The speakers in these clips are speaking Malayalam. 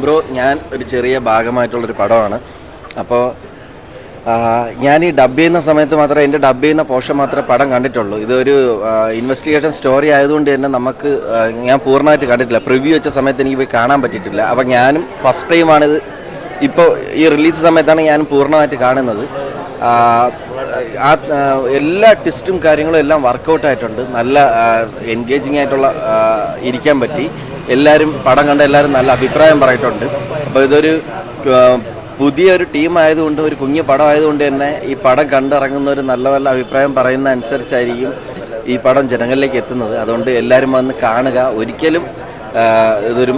ബ്രോ, ഞാൻ ഒരു ചെറിയ ഭാഗമായിട്ടുള്ളൊരു പടമാണ്. അപ്പോൾ ഞാൻ ഈ ഡബ് ചെയ്യുന്ന സമയത്ത് മാത്രമേ, എൻ്റെ ഡബ് ചെയ്യുന്ന പോർഷൻ മാത്രമേ പടം കണ്ടിട്ടുള്ളൂ. ഇതൊരു ഇൻവെസ്റ്റിഗേഷൻ സ്റ്റോറി ആയതുകൊണ്ട് തന്നെ നമുക്ക് ഞാൻ പൂർണ്ണമായിട്ട് കണ്ടിട്ടില്ല. പ്രിവ്യൂ വെച്ച സമയത്ത് എനിക്ക് പോയി കാണാൻ പറ്റിയിട്ടില്ല. അപ്പോൾ ഞാനും ഫസ്റ്റ് ടൈമാണിത്, ഇപ്പോൾ ഈ റിലീസ് സമയത്താണ് ഞാൻ പൂർണ്ണമായിട്ട് കാണുന്നത്. എല്ലാ ട്വിസ്റ്റും കാര്യങ്ങളും എല്ലാം വർക്കൗട്ടായിട്ടുണ്ട്. നല്ല എൻഗേജിങ് ആയിട്ടുള്ള ഇരിക്കാൻ പറ്റി. എല്ലാവരും പടം കണ്ട എല്ലാവരും നല്ല അഭിപ്രായം പറഞ്ഞിട്ടുണ്ട്. അപ്പോൾ ഇതൊരു പുതിയൊരു ടീമായതുകൊണ്ട്, ഒരു കുഞ്ഞു പടമായതുകൊണ്ട് തന്നെ ഈ പടം കണ്ടിറങ്ങുന്നവർ നല്ല നല്ല അഭിപ്രായം പറയുന്ന അനുസരിച്ചായിരിക്കും ഈ പടം ജനങ്ങളിലേക്ക് എത്തുന്നത്. അതുകൊണ്ട് എല്ലാവരും വന്ന് കാണുക. ഒരിക്കലും ഇതൊരു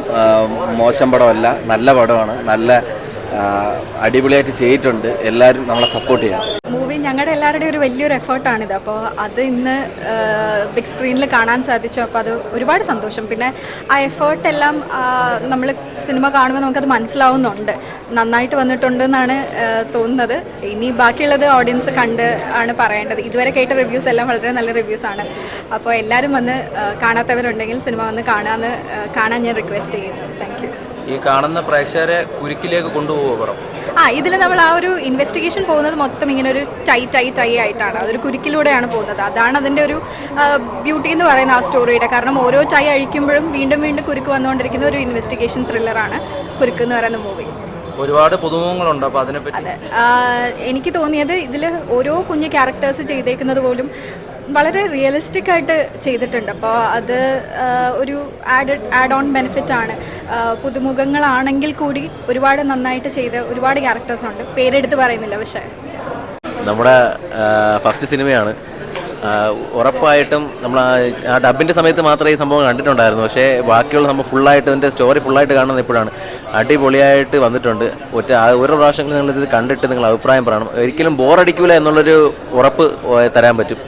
മോശം പടമല്ല, നല്ല പടമാണ്. നല്ല അടിപൊളിയായിട്ട് ചെയ്തിട്ടുണ്ട്. എല്ലാവരും നമ്മളെ സപ്പോർട്ട് ചെയ്യണം. മൂവി ഞങ്ങളുടെ എല്ലാവരുടെയും ഒരു വലിയൊരു എഫേർട്ടാണിത്. അപ്പോൾ അത് ഇന്ന് ബിഗ് സ്ക്രീനിൽ കാണാൻ സാധിച്ചു. അപ്പോൾ അത് ഒരുപാട് സന്തോഷം. പിന്നെ ആ എഫേർട്ടെല്ലാം നമ്മൾ സിനിമ കാണുമ്പോൾ നമുക്കത് മനസ്സിലാവുന്നുണ്ട്. നന്നായിട്ട് വന്നിട്ടുണ്ടെന്നാണ് തോന്നുന്നത്. ഇനി ബാക്കിയുള്ളത് ഓഡിയൻസ് കണ്ട് ആണ് പറയേണ്ടത്. ഇതുവരെ കേട്ട റിവ്യൂസ് എല്ലാം വളരെ നല്ല റിവ്യൂസാണ്. അപ്പോൾ എല്ലാവരും വന്ന് കാണാത്തവരുണ്ടെങ്കിൽ സിനിമ വന്ന് കാണാൻ ഞാൻ റിക്വസ്റ്റ് ചെയ്യുന്നു. Thank you. ഈ കാണുന്ന പ്രേക്ഷകരെ കുരുക്കിലേക്ക് കൊണ്ടുപോകും. ഇതിൽ നമ്മൾ ആ ഒരു ഇൻവെസ്റ്റിഗേഷൻ പോകുന്നത് മൊത്തം ഇങ്ങനെ ഒരു ടൈ ആയിട്ടാണ്. അതൊരു കുരുക്കിലൂടെയാണ് പോകുന്നത്. അതാണ് അതിൻ്റെ ഒരു ബ്യൂട്ടി എന്ന് പറയുന്ന ആ സ്റ്റോറിയുടെ. കാരണം ഓരോ ടൈ അഴിക്കുമ്പോഴും വീണ്ടും വീണ്ടും കുരുക്ക് വന്നുകൊണ്ടിരിക്കുന്ന ഒരു ഇൻവെസ്റ്റിഗേഷൻ ത്രില്ലറാണ് കുരുക്ക് എന്ന് പറയുന്ന മൂവി. ഒരുപാട് പുതുമുഖങ്ങളുണ്ട്. അപ്പോൾ അതിനെപ്പറ്റി അതെ, എനിക്ക് തോന്നിയത് ഇതിൽ ഓരോ കുഞ്ഞു ക്യാരക്ടേഴ്സ് ചെയ്തേക്കുന്നത് പോലും വളരെ റിയലിസ്റ്റിക് ആയിട്ട് ചെയ്തിട്ടുണ്ട്. അപ്പോൾ അത് ഒരു ആഡ് ഓൺ ബെനിഫിറ്റ് ആണ്. പുതുമുഖങ്ങളാണെങ്കിൽ കൂടി ഒരുപാട് നന്നായിട്ട് ചെയ്ത ഒരുപാട് ക്യാരക്ടേഴ്സ് ഉണ്ട്. പേരെടുത്ത് പറയുന്നില്ല, പക്ഷേ നമ്മുടെ ഫസ്റ്റ് സിനിമയാണ്. ഉറപ്പായിട്ടും നമ്മൾ ആ ഡബിൻ്റെ സമയത്ത് മാത്രമേ ഈ സംഭവം കണ്ടിട്ടുണ്ടായിരുന്നു. പക്ഷേ ബാക്കിയുള്ള നമ്മൾ ഫുള്ളായിട്ട് ഇതിൻ്റെ സ്റ്റോറി ഫുള്ളായിട്ട് കാണുന്നത് ഇപ്പോഴാണ്. അടിപൊളിയായിട്ട് വന്നിട്ടുണ്ട്. ഓരോ പ്രാവശ്യങ്ങൾ നിങ്ങളിത് കണ്ടിട്ട് നിങ്ങൾ അഭിപ്രായം പറയണം. ഒരിക്കലും ബോറടിക്കില്ല എന്നുള്ളൊരു ഉറപ്പ് തരാൻ പറ്റും.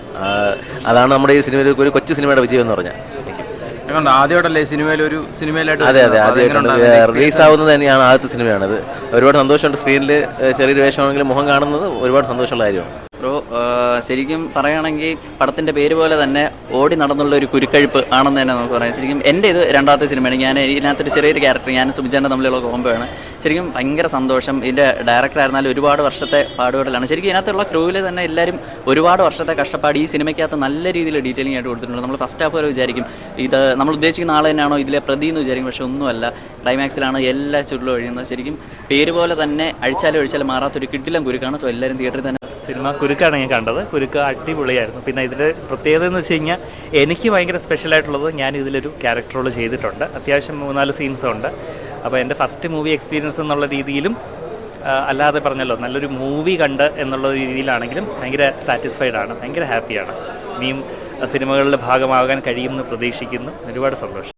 അതാണ് നമ്മുടെ ഈ സിനിമയിൽ ഒരു കൊച്ചു സിനിമയുടെ വിജയം എന്ന് പറഞ്ഞാൽ. ആദ്യമായിട്ടല്ലേ സിനിമയിലായിട്ട്? അതെ, ആദ്യമായിട്ടാണ് റിലീസ് ആവുന്നത് തന്നെയാണ്. ആദ്യത്തെ സിനിമയാണിത്. ഒരുപാട് സന്തോഷമുണ്ട്. സ്ക്രീനിൽ ചെറിയൊരു വേഷമാണെങ്കിലും മുഖം കാണുന്നത് ഒരുപാട് സന്തോഷമുള്ള കാര്യമാണ്. ബ്രോ, ശരിക്കും പറയുകയാണെങ്കിൽ പടത്തിൻ്റെ പേര് പോലെ തന്നെ ഓടി നടന്നുള്ള ഒരു കുരുക്കഴിപ്പ് ആണെന്ന് തന്നെ നമുക്ക് പറയാം. ശരിക്കും എൻ്റെ ഇത് രണ്ടാമത്തെ സിനിമയാണ്. ഞാൻ ഇതിനകത്തൊരു ചെറിയൊരു ക്യാരക്ടർ, ഞാൻ സുബിചാൻ്റെ തമ്മിലുള്ള കോമ്പോയാണ്. ശരിക്കും ഭയങ്കര സന്തോഷം. ഇതിൻ്റെ ഡയറക്ടറായിരുന്നാലും ഒരുപാട് വർഷത്തെ പാടുപെടലാണ്. ശരിക്കും ഇതിനകത്തുള്ള ക്രൂവിൽ തന്നെ എല്ലാവരും ഒരുപാട് വർഷത്തെ കഷ്ടപ്പാട് ഈ സിനിമയ്ക്കകത്ത് നല്ല രീതിയിൽ ഡീറ്റെയിലിംഗ് ആയിട്ട് കൊടുത്തിട്ടുണ്ട്. നമ്മൾ ഫസ്റ്റ് ഹാഫ് വരെ വിചാരിക്കും ഇത് നമ്മൾ ഉദ്ദേശിക്കുന്ന ആൾ തന്നെയാണോ ഇതിലെ പ്രതി എന്ന് വിചാരിക്കും. പക്ഷേ ഒന്നുമല്ല. ക്ലൈമാക്സിലാണ് എല്ലാ ചുരുളും ഒഴിയുന്നത്. ശരിക്കും പേര് പോലെ തന്നെ അഴിച്ചാലും മാറാത്തൊരു കിടിലം കുരുക്കാണ്. സോ എല്ലാവരും തിയേറ്ററിൽ തന്നെ. സിനിമ കുരുക്കാണ് ഞാൻ കണ്ടത്. കുരുക്ക് അടിപൊളിയായിരുന്നു. പിന്നെ ഇതിൽ പ്രത്യേകത എന്ന് വെച്ച് കഴിഞ്ഞാൽ എനിക്ക് ഭയങ്കര സ്പെഷ്യലായിട്ടുള്ളത്, ഞാൻ ഇതിലൊരു ക്യാരക്ടർ റോൾ ചെയ്തിട്ടുണ്ട്. അത്യാവശ്യം 3-4 സീൻസുണ്ട്. അപ്പോൾ എൻ്റെ ഫസ്റ്റ് മൂവി എക്സ്പീരിയൻസ് എന്നുള്ള രീതിയിലും അല്ലാതെ പറഞ്ഞല്ലോ നല്ലൊരു മൂവി കണ്ട് എന്നുള്ള രീതിയിലാണെങ്കിലും ഭയങ്കര സാറ്റിസ്ഫൈഡ് ആണ്. ഭയങ്കര ഹാപ്പിയാണ്. ഇനിയും സിനിമകളുടെ ഭാഗമാകാൻ കഴിയുമെന്ന് പ്രതീക്ഷിക്കുന്നു. ഒരുപാട് സന്തോഷം.